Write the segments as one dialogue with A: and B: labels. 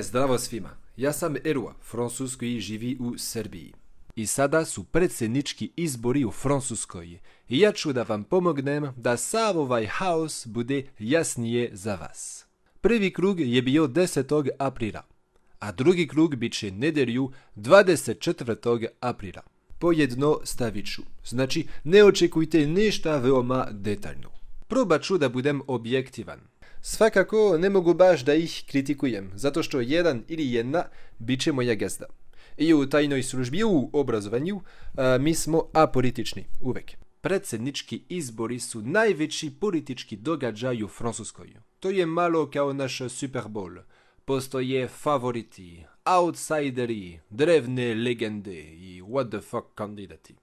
A: Zdravo svima, ja sam Erua, Francuz koji živi u Srbiji. I sada su predsjednički izbori u Francuskoj i ja ću da vam pomognem da sav ovaj haos bude jasnije za vas. Prvi krug je bio 10. aprila, a drugi krug bit će nedjelju 24. aprila. Pojedno stavit ću, znači ne očekujte ništa veoma detaljno. Probat ću da budem objektivan. Svakako ne mogu baš da ih kritikujem, zato što jedan ili jedna bit će moja gazda. I u tajnoj službi u obrazovanju mi smo apolitični, uvek. Predsjednički izbori su najveći politički događaj u Francuskoj. To je malo kao naš Super Bowl. Postoje favoriti, outsideri, drevne legende i what the fuck kandidati.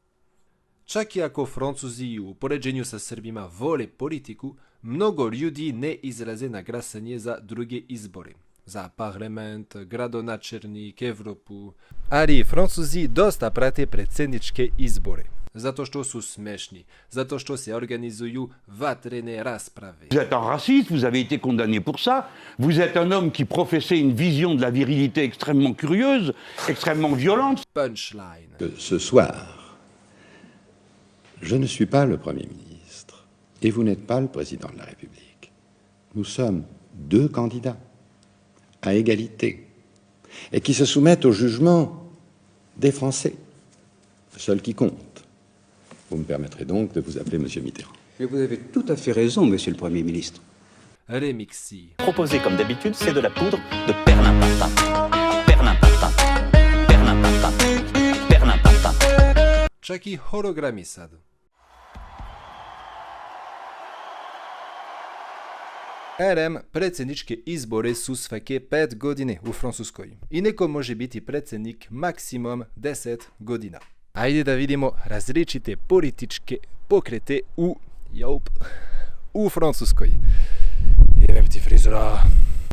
A: Čak i ako Francuzi u poređenju sa Srbima vole politiku, mnogo ljudi ne izraze na glasanje za druge izbore. Za parlament, gradonačelnik, Evropu. Ali Francuzi dosta prate predsjedničke izbore. Zato što su smešni, zato što se organizuju vatrene rasprave.
B: Vous êtes un raciste, vous avez été condamné pour ça. Vous êtes un homme qui professait une vision de la virilité extrêmement curieuse, extrêmement violente.
A: Punchline.
C: Ce soir, je ne suis pas le Premier ministre et vous n'êtes pas le Président de la République. Nous sommes deux candidats à égalité et qui se soumettent au jugement des Français, seul qui compte. Vous me permettrez donc de vous appeler Monsieur Mitterrand.
D: Mais vous avez tout à fait raison, Monsieur le Premier ministre.
A: Remixi.
E: Proposé comme d'habitude, c'est de la poudre de perlimpinpin. Perlimpinpin. Perlimpinpin. Perlimpinpin.
A: Čak i hologrami sad. RM predsjedničke izbore su svake 5 godine u Francuskoj i neko može biti predsjednik maksimum 10 godina. Ajde da vidimo različite političke pokrete u Francuskoj. Jebem ti frizura.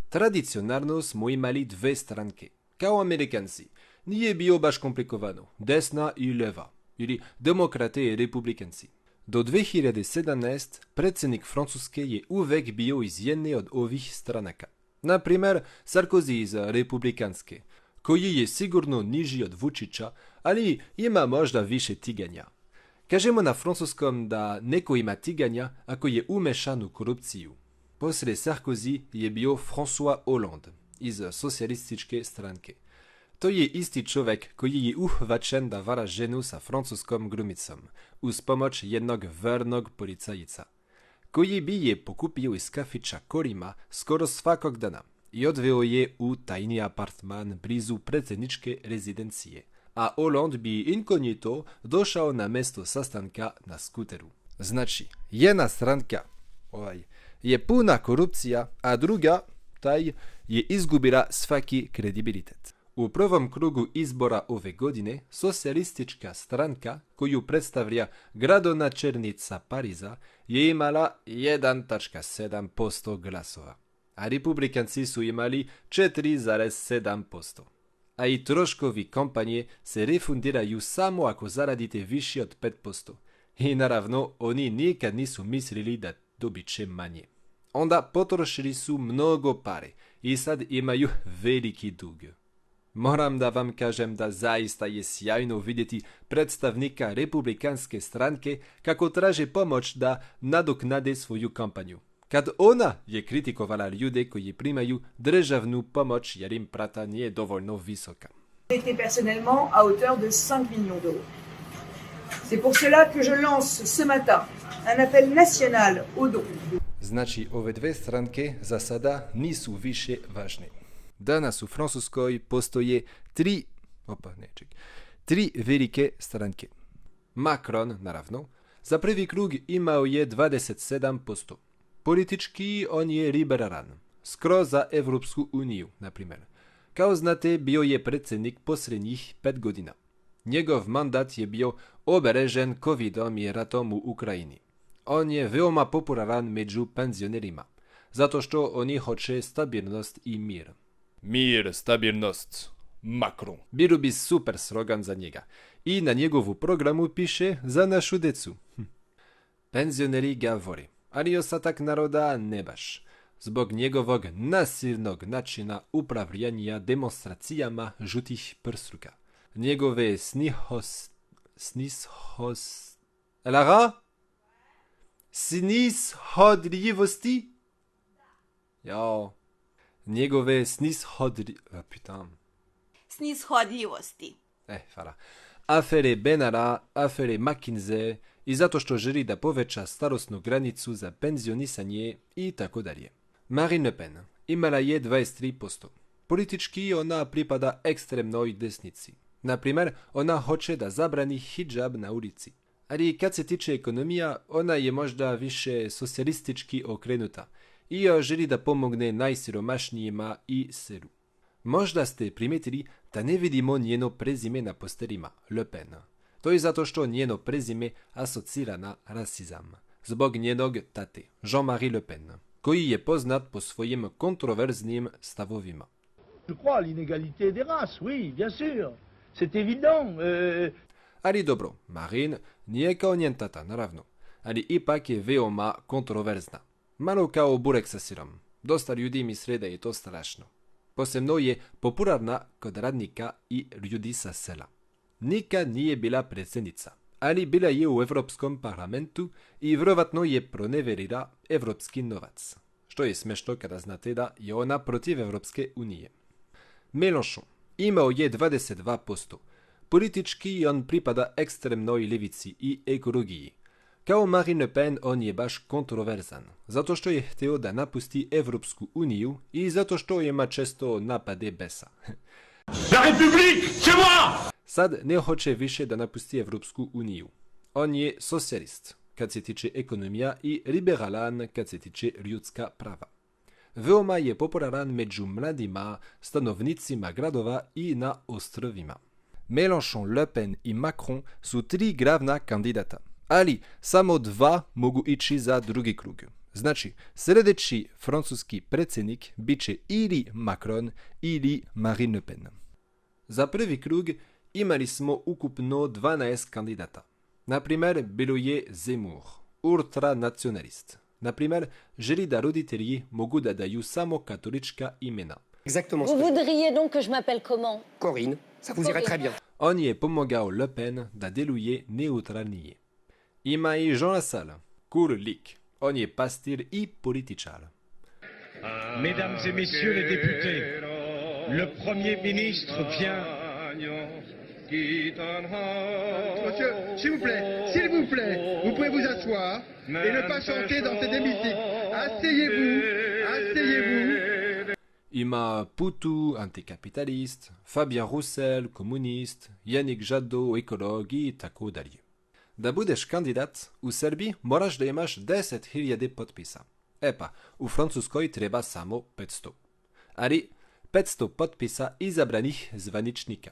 A: Tradicionalno smo imali dve stranke, kao Amerikanci. Nije bio baš komplikovano, desna i leva, ili demokrate i republikanci. Do 2017 predsjednik Francuske je uvek bio iz jedne od ovih stranaka. Na primjer, Sarkozy iz republikanske, koji je sigurno niži od Vučića, ali ima možda više tiganja. Kažemo na francuskom da neko ima tiganja ako je umešan u korupciju. Poslije Sarkozy je bio François Hollande iz socijalističke stranke. To je isti čovjek koji je uhvaćen da vara ženu sa francuskom glumicom, uz pomoć jednog vernog policajica, koji bi je pokupio iz kafića kolima skoro svakog dana i odveo je u tajni apartman blizu predsjedničke rezidencije, a Hollande bi inkognito došao na mjesto sastanka na skuteru. Znači, jedna stranka je puna korupcija, a druga taj je izgubila svaki kredibilitet. U prvom krugu izbora ove godine, socijalistička stranka, koju predstavlja gradonačelnica Pariza, je imala 1,7% glasova, a republikanci su imali 4,7%. A i troškovi kampanje se refundiraju samo ako zaradite više od 5%. I naravno, oni nikad nisu mislili da dobit će manje. Onda potrošili su mnogo pare i sad imaju veliki dug. Moram da vam kažem da zaista je sjajno vidjeti predstavnika republikanske stranke kako traže pomoć da nadoknade svoju kampanju. Kad ona je kritikovala ljude koji primaju državnu pomoć jer im plata nije dovoljno visoka.
F: Été personnellement à hauteur de 5 millions d'euros. C'est pour cela que je lance ce matin un appel national aux dons.
A: Znači, ove dve stranke za sada nisu više važne. Danas u Francuskoj postoje tri velike stranke. Macron, naravno, za prvi krug imao je 27%. Politički on je liberalan, skroz za Evropsku uniju, na primjer. Kao znate, bio je predsjednik posljednjih 5 godina. Njegov mandat je bio obilježen covidom i ratom u Ukrajini. On je veoma popularan među penzionerima, zato što oni hoće stabilnost i mir. Mir, stabilnost, Macron. Bilo bi super slogan za njega. I na njegovu programu piše za našu decu. Penzioneri ga vole, ali ostatak naroda ne baš. zbog njegovog nasilnog načina upravljanja demonstracijama žutih prsluka. Njegove snishodljivosti? Jao. Njegove
G: Snishodljivosti.
A: hvala. Afere Benara, afere McKinsey i zato što želi da poveća starosnu granicu za penzionisanje i tako dalje. Marine Le Pen imala je 23%. Politički ona pripada ekstremnoj desnici. Naprimjer, ona hoće da zabrani hijab na ulici. Ali kad se tiče ekonomija, ona je možda više socijalistički okrenuta i želi da pomogne najsiromašnijima i selu. Možda ste primijetili da ne vidimo njeno prezime na posterima, Le Pen. To je zato što njeno prezime asocira na rasizam, zbog njenog tate, Jean-Marie Le Pen, koji je poznat po svojim kontroverznim stavovima.
H: Je crois à l'inégalité des races, oui, bien sûr. C'est évident.
A: Ali dobro, Marine nije kao njen tata, naravno, ali ipak je veoma kontroverzna. Malo kao burek sa sirom. Dosta ljudi misle da je to strašno. Posebno je popularna kod radnika i ljudi sa sela. Nikad nije bila predsjednica, ali bila je u Europskom parlamentu i vjerovatno je proneverila evropski novac. Što je smešno kada znate da je ona protiv Evropske unije. Mélenchon imao je 22%. Politički on pripada ekstremnoj levici i ekologiji. Kao Marine Le Pen on je baš kontroverzan, zato što je htio da napusti Evropsku uniju i zato što ima često napade besa.
B: La République, c'est moi!
A: Sad ne hoće više da napusti Evropsku uniju. On je socijalist kad se tiče ekonomija i liberalan kad se tiče ljudska prava. Veoma je popularan među mladima stanovnicima gradova i na ostrovima. Mélenchon, Le Pen i Macron su tri glavna kandidata, ali samo dva mogu ići za drugi krug. Znači, sljedeći francuski predsjednik bit će ili Macron ili Marine Le Pen. Za prvi krug imali smo ukupno 12 kandidata. Naprimjer, bilo je Zemmour, ultranacionalist. Naprimjer, želi da roditelji mogu da daju samo katolička imena.
I: Exactement.
J: Vous voudriez donc que je m'appelle comment?
I: Corinne, ça vous irait très bien.
A: On je pomogao Le Pen da deluje neutralnije. Ima i Jean Lassalle, cool lik. On je pastir i političar.
K: Mesdames et messieurs les députés, le Premier ministre vient...
L: Monsieur, s'il vous plaît, vous pouvez vous asseoir et ne pas chanter dans cet hémicycle. Asseyez-vous.
A: Ima Poutou, antikapitalist, Fabien Roussel, komunist, Yannick Jadot, ekolog i tako dalje. Da budeš kandidat, u Srbiji moraš da imaš 10.000 potpisa. E pa, u Francuskoj treba samo 500. Ali 500 potpisa izabranih zvaničnika.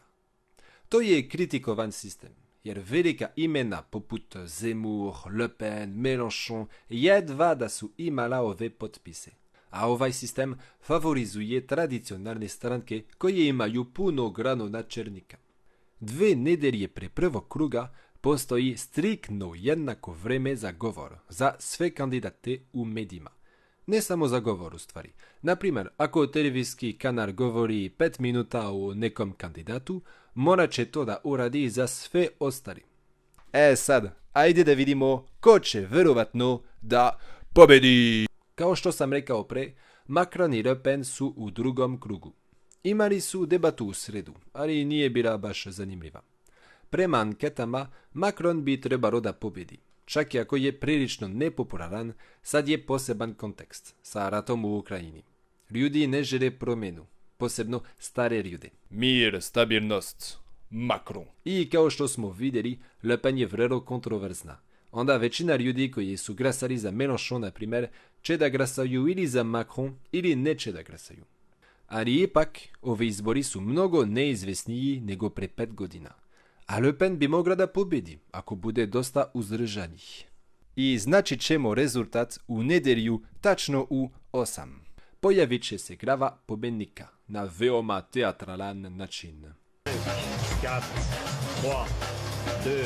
A: To je kritikovan sistem, jer velika imena poput Zemmour, Le Pen, Mélenchon jedva da su imala ove potpise. A ovaj sistem favorizuje tradicionalne stranke koje imaju puno grano načelnika. 2 nedelje pre prvog kruga postoji striktno jednako vreme za govor za sve kandidate u medijima. Ne samo za govor u stvari. Naprimjer, ako televizijski kanal govori 5 minuta o nekom kandidatu, morat će to da uradi za sve ostali. Sad, ajde da vidimo ko će vjerovatno da pobedi. Kao što sam rekao pre, Macron i Le Pen su u drugom krugu. Imali su debatu u sredu, ali nije bila baš zanimljiva. Prema anketama, Macron bi trebalo da pobedi. Čak i ako je prilično nepopularan, sad je poseban kontekst sa ratom u Ukrajini. Ljudi ne žele promjenu, posebno stare ljude. Mir, stabilnost, Macron. I kao što smo vidjeli, Le Pen je vrlo kontroverzna. Onda većina ljudi koji su glasali za Mélenchon, na primjer, će da glasaju ili za Macron ili neće da glasaju. Ali ipak, ove izbori su mnogo neizvesniji nego pre 5 godina. A Le Pen bi mogla da pobedi, ako bude dosta uzdržanih. I znači ćemo rezultat u nedelju, tačno u 8. Pojavit će se glava pobednika na veoma teatralan način.
K: 4, 3, 2, 1,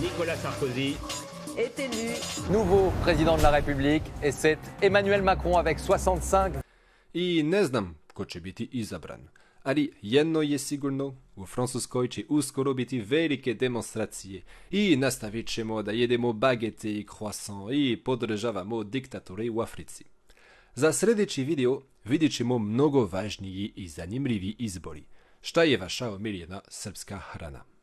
K: Nicolas Sarkozy,
J: est élu
M: nouveau président de la République et c'est Emmanuel Macron avec 65.
A: I ne znam ko će biti izabran, ali jedno je sigurno, u Francuskoj će uskoro biti velike demonstracije i nastavit ćemo da jedemo bagete i croissant i podržavamo diktatore u Africi. Za sljedeći video vidjet ćemo mnogo važniji i zanimljivi izbori. Šta je vaša omiljena srpska hrana?